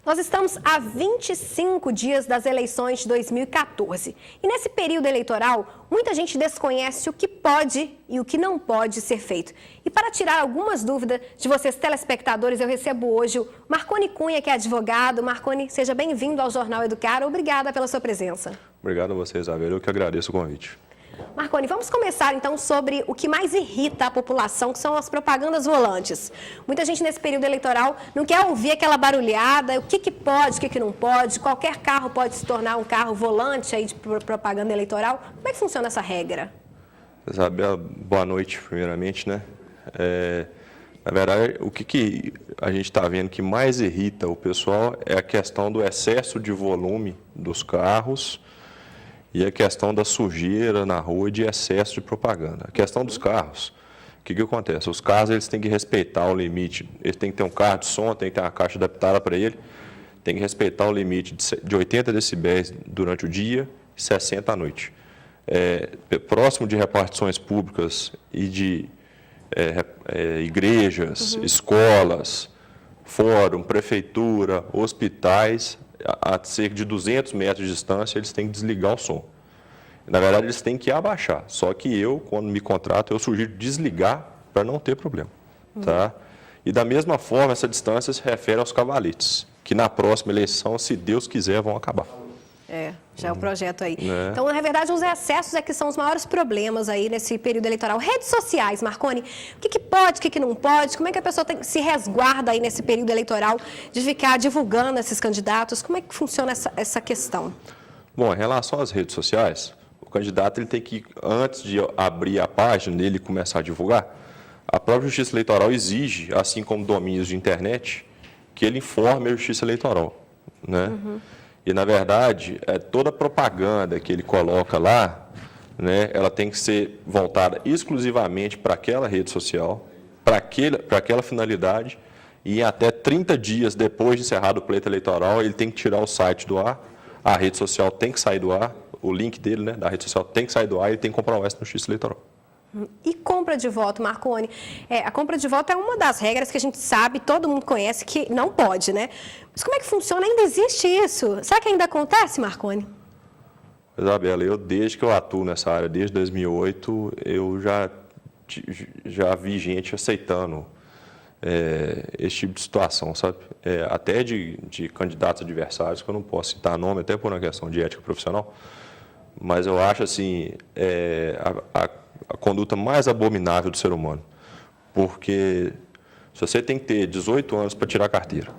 Nós estamos a 25 dias das eleições de 2014. E nesse período eleitoral, muita gente desconhece o que pode e o que não pode ser feito. E para tirar algumas dúvidas de vocês, telespectadores, eu recebo hoje o Marconi Cunha, que é advogado. Marconi, seja bem-vindo ao Jornal Educar. Obrigada pela sua presença. Obrigado a você, Isabel. Eu que agradeço o convite. Marconi, vamos começar então sobre o que mais irrita a população, que são as propagandas volantes. Muita gente nesse período eleitoral não quer ouvir aquela barulhada, o que pode, o que não pode, qualquer carro pode se tornar um carro volante aí de propaganda eleitoral. Como é que funciona essa regra? Isabel, boa noite, primeiramente, né? Na verdade, o que a gente está vendo que mais irrita o pessoal é a questão do excesso de volume dos carros e a questão da sujeira na rua e de excesso de propaganda. A questão dos carros, o que acontece? Os carros eles têm que respeitar o limite, eles têm que ter um carro de som, tem que ter uma caixa adaptada para ele, tem que respeitar o limite de 80 decibéis durante o dia e 60 à noite. Próximo de repartições públicas e de igrejas, escolas, fórum, prefeitura, hospitais, a cerca de 200 metros de distância, eles têm que desligar o som. Na verdade, eles têm que abaixar. Só que eu, quando me contrato, eu sugiro desligar para não ter problema. Tá? E da mesma forma, essa distância se refere aos cavaletes, que na próxima eleição, se Deus quiser, vão acabar. Já é o projeto aí. Então, na verdade, os excessos é que são os maiores problemas aí nesse período eleitoral. Redes sociais, Marconi, o que pode, o que não pode? Como é que a pessoa se resguarda aí nesse período eleitoral de ficar divulgando esses candidatos? Como é que funciona essa questão? Bom, em relação às redes sociais, o candidato ele tem que, antes de abrir a página dele e começar a divulgar, a própria Justiça Eleitoral exige, assim como domínios de internet, que ele informe a Justiça Eleitoral, né? E, na verdade, toda a propaganda que ele coloca lá, né, ela tem que ser voltada exclusivamente para aquela rede social, para aquela finalidade, e até 30 dias depois de encerrado o pleito eleitoral, ele tem que tirar o site do ar, a rede social tem que sair do ar, o link dele, né, da rede social tem que sair do ar e ele tem que comprovar isso na Justiça Eleitoral. E compra de voto, Marconi? A compra de voto é uma das regras que a gente sabe, todo mundo conhece que não pode, né? Mas como é que funciona? Ainda existe isso? Será que ainda acontece, Marconi? Isabela, desde que eu atuo nessa área, desde 2008, eu já vi gente aceitando esse tipo de situação, sabe? Até de candidatos adversários, que eu não posso citar nome, até por uma questão de ética profissional, mas eu acho assim, a conduta mais abominável do ser humano, porque se você tem que ter 18 anos para tirar a carteira,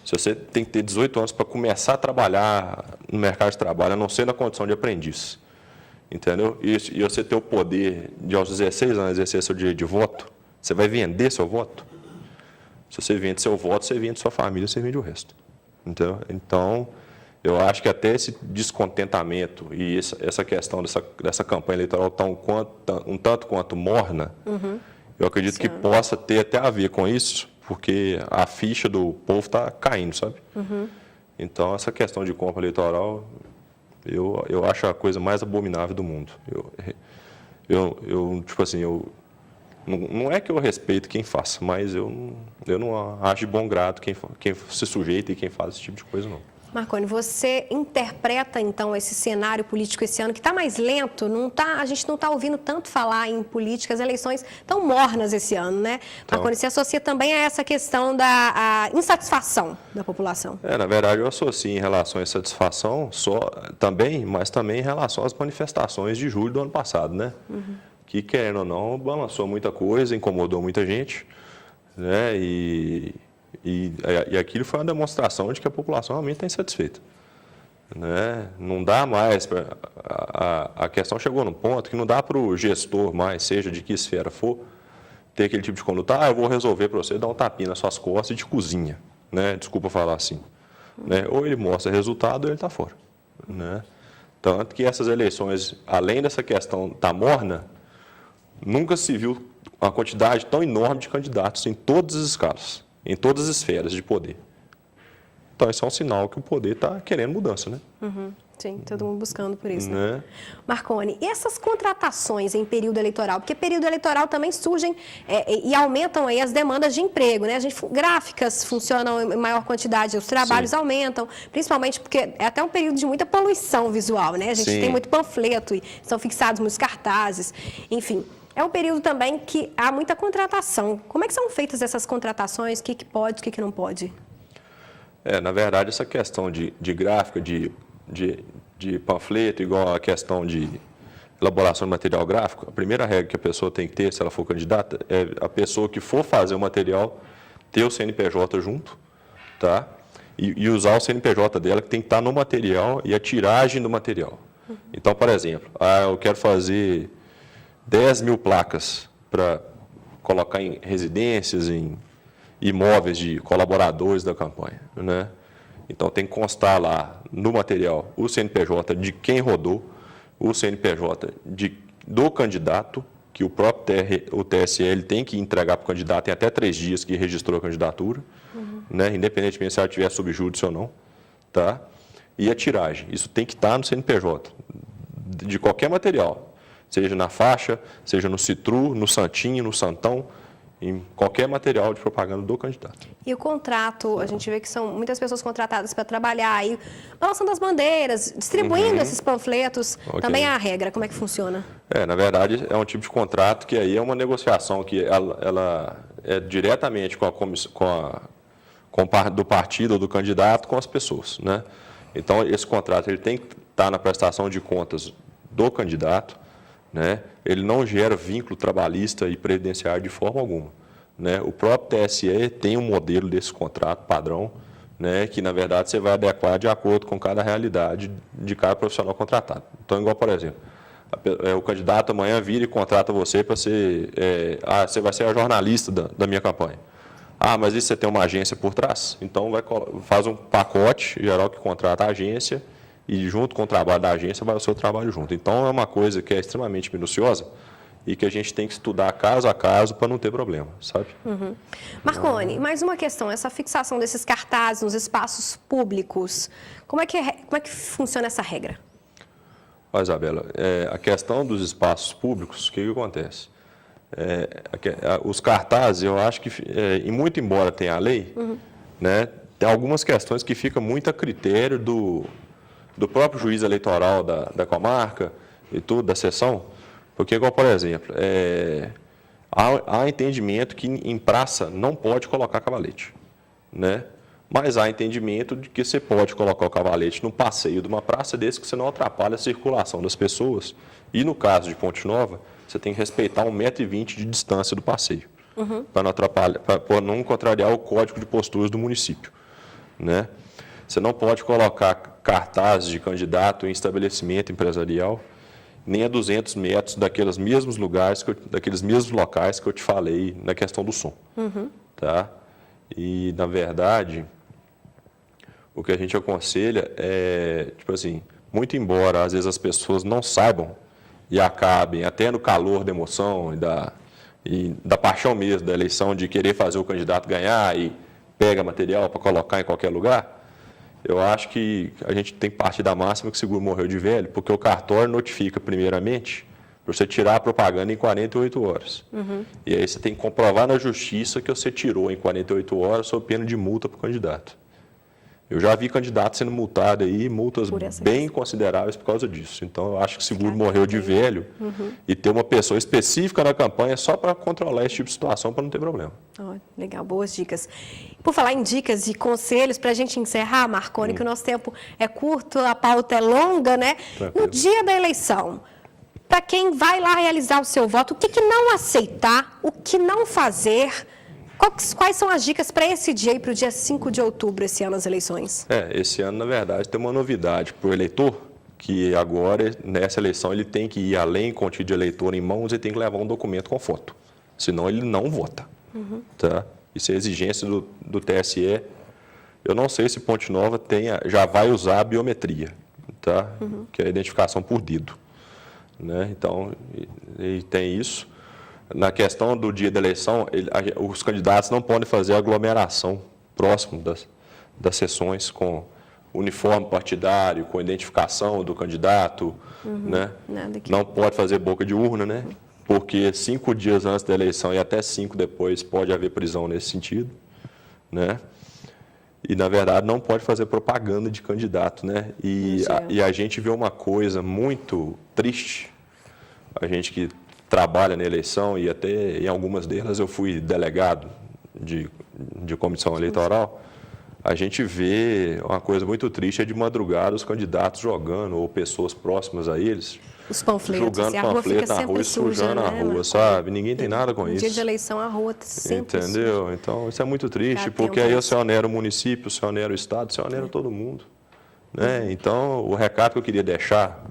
se você tem que ter 18 anos para começar a trabalhar no mercado de trabalho, a não ser na condição de aprendiz, entendeu? E você ter o poder de, aos 16 anos, exercer seu direito de voto, você vai vender seu voto? Se você vende seu voto, você vende sua família, você vende o resto, entendeu? Então, eu acho que até esse descontentamento e essa questão dessa campanha eleitoral um tanto quanto morna, eu acredito que possa ter até a ver com isso, porque a ficha do povo está caindo, sabe? Então, essa questão de compra eleitoral, eu acho a coisa mais abominável do mundo. Tipo assim, não é que eu respeito quem faça, mas eu não acho de bom grado quem se sujeita e quem faz esse tipo de coisa, não. Marconi, você interpreta, então, esse cenário político esse ano que está mais lento? A gente não está ouvindo tanto falar em política, as eleições estão mornas esse ano, né? Então, Marconi, se associa também a essa questão da insatisfação da população? Na verdade, eu associo em relação à insatisfação mas também em relação às manifestações de julho do ano passado, né? Que, querendo ou não, balançou muita coisa, incomodou muita gente, né? E aquilo foi uma demonstração de que a população realmente está insatisfeita, né? Não dá mais, a questão chegou no ponto que não dá para o gestor mais, seja de que esfera for, ter aquele tipo de conduta, eu vou resolver para você dar um tapinha nas suas costas e de cozinha, né? Desculpa falar assim, né? Ou ele mostra resultado ou ele está fora, né? Tanto que essas eleições, além dessa questão da morna, nunca se viu uma quantidade tão enorme de candidatos em todas as escalas, em todas as esferas de poder. Então, isso é um sinal que o poder está querendo mudança, né? Sim, todo mundo buscando por isso. Né? Marconi, e essas contratações em período eleitoral? Porque período eleitoral também surgem e aumentam aí as demandas de emprego, né? Gráficas funcionam em maior quantidade, os trabalhos aumentam, principalmente porque é até um período de muita poluição visual, né? A gente tem muito panfleto e são fixados muitos cartazes, enfim. É um período também que há muita contratação. Como é que são feitas essas contratações? O que pode, o que não pode? Na verdade, essa questão de gráfica, de panfleto, igual a questão de elaboração de material gráfico, a primeira regra que a pessoa tem que ter, se ela for candidata, é a pessoa que for fazer o material ter o CNPJ junto, tá? E usar o CNPJ dela, que tem que estar no material, e a tiragem do material. Então, por exemplo, eu quero fazer 10 mil placas para colocar em residências, em imóveis de colaboradores da campanha, né? Então, tem que constar lá no material o CNPJ de quem rodou, o CNPJ do candidato, que o próprio TSE tem que entregar para o candidato em até 3 dias que registrou a candidatura, né? Independentemente se ela tiver subjúdice ou não, tá? E a tiragem, isso tem que estar no CNPJ, de qualquer material, seja na faixa, seja no Citru, no Santinho, no Santão, em qualquer material de propaganda do candidato. E o contrato, a gente vê que são muitas pessoas contratadas para trabalhar aí, balançando as bandeiras, distribuindo esses panfletos, também é a regra, como é que funciona? Na verdade, é um tipo de contrato que aí é uma negociação que ela é diretamente do partido ou do candidato com as pessoas, né? Então, esse contrato ele tem que estar na prestação de contas do candidato, né? Ele não gera vínculo trabalhista e previdenciário de forma alguma, né? O próprio TSE tem um modelo desse contrato padrão, né? Que, na verdade, você vai adequar de acordo com cada realidade de cada profissional contratado. Então, igual, por exemplo, o candidato amanhã vira e contrata você para ser... você vai ser a jornalista da minha campanha. Mas isso você tem uma agência por trás? Então, faz um pacote geral que contrata a agência e junto com o trabalho da agência vai o seu trabalho junto. Então, é uma coisa que é extremamente minuciosa e que a gente tem que estudar caso a caso para não ter problema, sabe? Marconi, mais uma questão, essa fixação desses cartazes nos espaços públicos, como é que funciona essa regra? Isabela, a questão dos espaços públicos, o que acontece? Os cartazes, eu acho que, muito embora tenha a lei, né, tem algumas questões que ficam muito a critério do próprio juiz eleitoral da comarca e tudo, da sessão, porque, igual, por exemplo, há entendimento que em praça não pode colocar cavalete, né? Mas há entendimento de que você pode colocar o cavalete no passeio de uma praça desde que você não atrapalhe a circulação das pessoas. E no caso de Ponte Nova, você tem que respeitar 1,20 m de distância do passeio, para não atrapalhar, para não contrariar o código de posturas do município, né? Você não pode colocar cartazes de candidato em estabelecimento empresarial nem a 200 metros daqueles mesmos lugares, daqueles mesmos locais que eu te falei na questão do som, tá? E, na verdade, o que a gente aconselha é, tipo assim, muito embora às vezes as pessoas não saibam e acabem até no calor da emoção e da paixão mesmo da eleição de querer fazer o candidato ganhar e pega material para colocar em qualquer lugar, eu acho que a gente tem que partir da máxima que o seguro morreu de velho, porque o cartório notifica primeiramente para você tirar a propaganda em 48 horas. E aí você tem que comprovar na justiça que você tirou em 48 horas sob pena de multa para o candidato. Eu já vi candidato sendo multado aí, multas bem consideráveis por causa disso. Então, eu acho que o seguro morreu de velho e ter uma pessoa específica na campanha só para controlar esse tipo de situação, para não ter problema. Legal, boas dicas. Por falar em dicas e conselhos, para a gente encerrar, Marconi, que o nosso tempo é curto, a pauta é longa, né? No dia da eleição, para quem vai lá realizar o seu voto, o que não aceitar, o que não fazer... Quais são as dicas para esse dia e para o dia 5 de outubro, esse ano, as eleições? Esse ano, na verdade, tem uma novidade para o eleitor, que agora, nessa eleição, ele tem que ir além com o título de eleitor em mãos e tem que levar um documento com foto. Senão, ele não vota. Tá? Isso é exigência do TSE. Eu não sei se Ponte Nova já vai usar a biometria, tá? Que é a identificação por dedo. Né? Então, tem isso. Na questão do dia da eleição, os candidatos não podem fazer aglomeração próximo das sessões com uniforme partidário, com identificação do candidato, né? Não pode fazer boca de urna, né? Porque 5 dias antes da eleição e até 5 depois pode haver prisão nesse sentido, né? E, na verdade, não pode fazer propaganda de candidato, né? E a gente vê uma coisa muito triste, a gente que trabalha na eleição, e até em algumas delas eu fui delegado de comissão eleitoral, a gente vê uma coisa muito triste, é de madrugada os candidatos jogando, ou pessoas próximas a eles, os panfletos, jogando e a rua panfleto fica na rua e sempre sujando suja, a né, rua, sabe? Ninguém tem nada com No isso. dia de eleição, a rua sempre suja. Entendeu? Então, isso é muito triste, Fica porque atento aí a você onera o município, você onera o Estado, você onera todo mundo, né? Então, o recado que eu queria deixar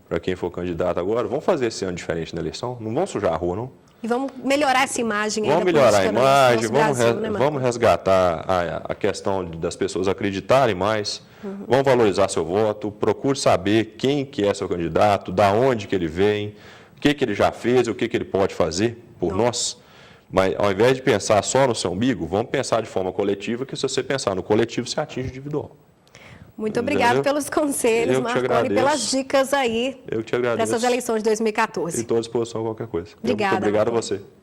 para quem for candidato agora, vamos fazer esse ano diferente na eleição, não vamos sujar a rua, não. E vamos melhorar essa imagem aí Vamos da melhorar a política imagem, do nosso Brasil, né, Marcos? vamos resgatar a questão das pessoas acreditarem mais, vamos valorizar seu voto, procure saber quem que é seu candidato, da onde que ele vem, o que ele já fez, o que ele pode fazer por nós. Mas, ao invés de pensar só no seu umbigo, vamos pensar de forma coletiva, que se você pensar no coletivo, você atinge o individual. Muito obrigado pelos conselhos, Marconi, pelas dicas aí Eu que te agradeço. dessas eleições de 2014. E estou à disposição a qualquer coisa. Obrigada, Muito obrigado a Marconi. você.